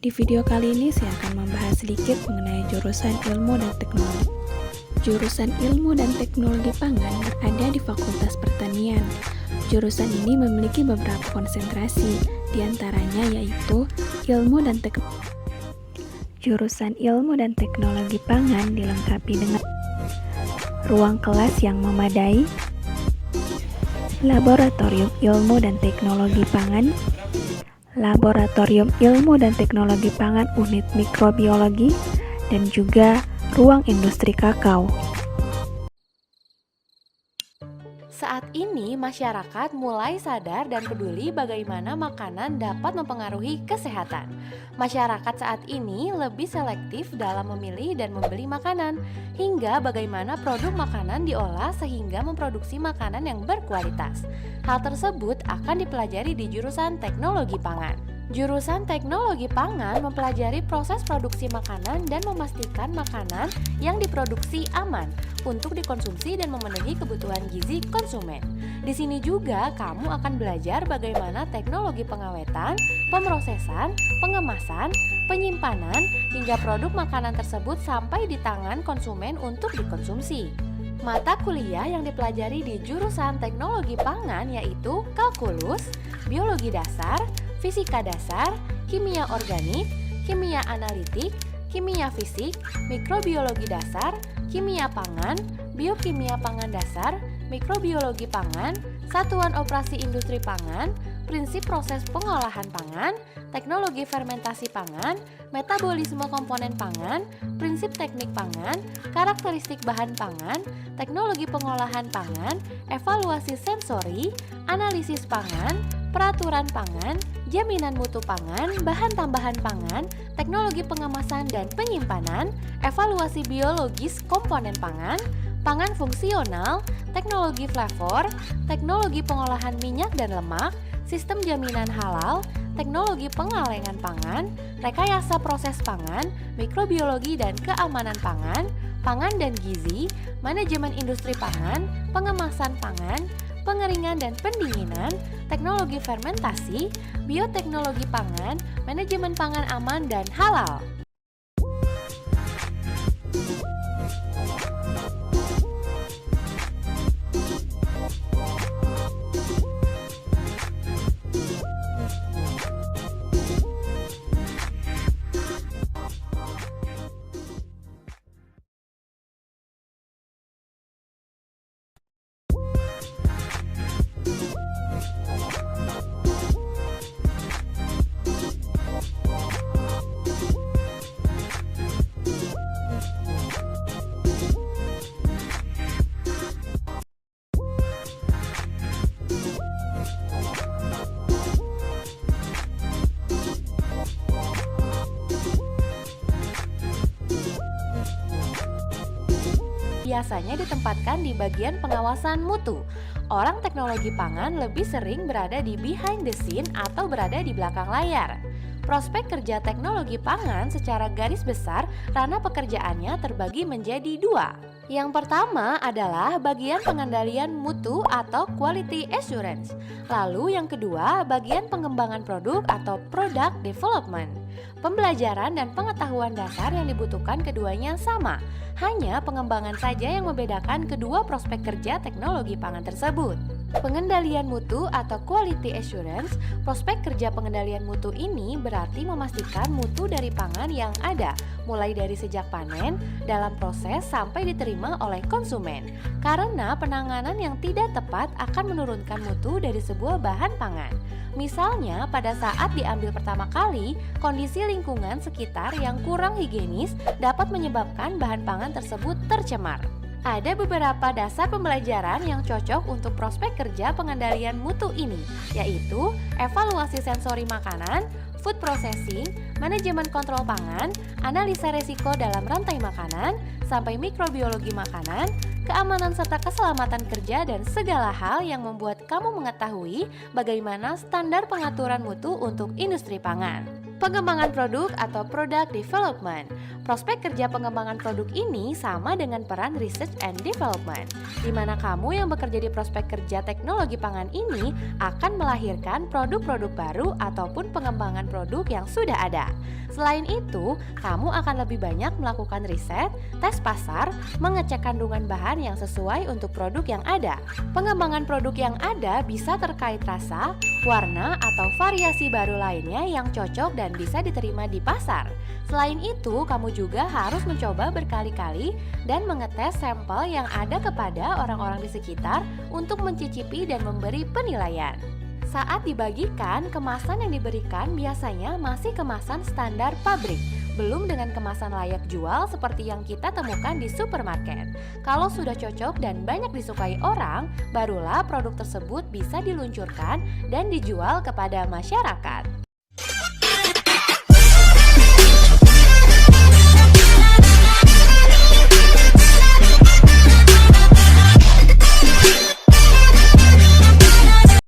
Di video kali ini saya akan membahas sedikit mengenai jurusan Ilmu dan Teknologi. Jurusan Ilmu dan Teknologi Pangan berada di Fakultas Pertanian. Jurusan ini memiliki beberapa konsentrasi, diantaranya yaitu Ilmu dan Teknologi. Jurusan Ilmu dan Teknologi Pangan dilengkapi dengan ruang kelas yang memadai, Laboratorium Ilmu dan Teknologi Pangan, Laboratorium Ilmu dan Teknologi Pangan Unit Mikrobiologi, dan juga ruang industri kakao. Saat ini masyarakat mulai sadar dan peduli bagaimana makanan dapat mempengaruhi kesehatan. Masyarakat saat ini lebih selektif dalam memilih dan membeli makanan, hingga bagaimana produk makanan diolah sehingga memproduksi makanan yang berkualitas. Hal tersebut akan dipelajari di jurusan Teknologi Pangan. Jurusan Teknologi Pangan mempelajari proses produksi makanan dan memastikan makanan yang diproduksi aman untuk dikonsumsi dan memenuhi kebutuhan gizi konsumen. Di sini juga kamu akan belajar bagaimana teknologi pengawetan, pemrosesan, pengemasan, penyimpanan, hingga produk makanan tersebut sampai di tangan konsumen untuk dikonsumsi. Mata kuliah yang dipelajari di jurusan Teknologi Pangan yaitu kalkulus, biologi dasar, fisika dasar, kimia organik, kimia analitik, kimia fisik, mikrobiologi dasar, kimia pangan, biokimia pangan dasar, mikrobiologi pangan, satuan operasi industri pangan, prinsip proses pengolahan pangan, teknologi fermentasi pangan, metabolisme komponen pangan, prinsip teknik pangan, karakteristik bahan pangan, teknologi pengolahan pangan, evaluasi sensori, analisis pangan, peraturan pangan, jaminan mutu pangan, bahan tambahan pangan, teknologi pengemasan dan penyimpanan, evaluasi biologis komponen pangan, pangan fungsional, teknologi flavor, teknologi pengolahan minyak dan lemak, sistem jaminan halal, teknologi pengalengan pangan, rekayasa proses pangan, mikrobiologi dan keamanan pangan, pangan dan gizi, manajemen industri pangan, pengemasan pangan, pengeringan dan pendinginan, teknologi fermentasi, bioteknologi pangan, manajemen pangan aman dan halal. Biasanya ditempatkan di bagian pengawasan mutu. Orang teknologi pangan lebih sering berada di behind the scene atau berada di belakang layar. Prospek kerja teknologi pangan secara garis besar ranah pekerjaannya terbagi menjadi dua. Yang pertama adalah bagian pengendalian mutu atau quality assurance. Lalu yang kedua, bagian pengembangan produk atau product development. Pembelajaran dan pengetahuan dasar yang dibutuhkan keduanya sama. Hanya pengembangan saja yang membedakan kedua prospek kerja teknologi pangan tersebut. Pengendalian mutu atau quality assurance, prospek kerja pengendalian mutu ini berarti memastikan mutu dari pangan yang ada, mulai dari sejak panen, dalam proses sampai diterima oleh konsumen. Karena penanganan yang tidak tepat akan menurunkan mutu dari sebuah bahan pangan. Misalnya, pada saat diambil pertama kali, kondisi lingkungan sekitar yang kurang higienis dapat menyebabkan bahan pangan tersebut tercemar. Ada beberapa dasar pembelajaran yang cocok untuk prospek kerja pengendalian mutu ini, yaitu evaluasi sensori makanan, food processing, manajemen kontrol pangan, analisa resiko dalam rantai makanan, sampai mikrobiologi makanan, keamanan serta keselamatan kerja dan segala hal yang membuat kamu mengetahui bagaimana standar pengaturan mutu untuk industri pangan. Pengembangan produk atau product development. Prospek kerja pengembangan produk ini sama dengan peran research and development, di mana kamu yang bekerja di prospek kerja teknologi pangan ini akan melahirkan produk-produk baru ataupun pengembangan produk yang sudah ada. Selain itu, kamu akan lebih banyak melakukan riset, tes pasar, mengecek kandungan bahan yang sesuai untuk produk yang ada. Pengembangan produk yang ada bisa terkait rasa, warna, atau variasi baru lainnya yang cocok dan bisa diterima di pasar. Selain itu, kamu juga harus mencoba berkali-kali dan mengetes sampel yang ada kepada orang-orang di sekitar untuk mencicipi dan memberi penilaian. Saat dibagikan, kemasan yang diberikan biasanya masih kemasan standar pabrik, belum dengan kemasan layak jual seperti yang kita temukan di supermarket. Kalau sudah cocok dan banyak disukai orang, barulah produk tersebut bisa diluncurkan dan dijual kepada masyarakat.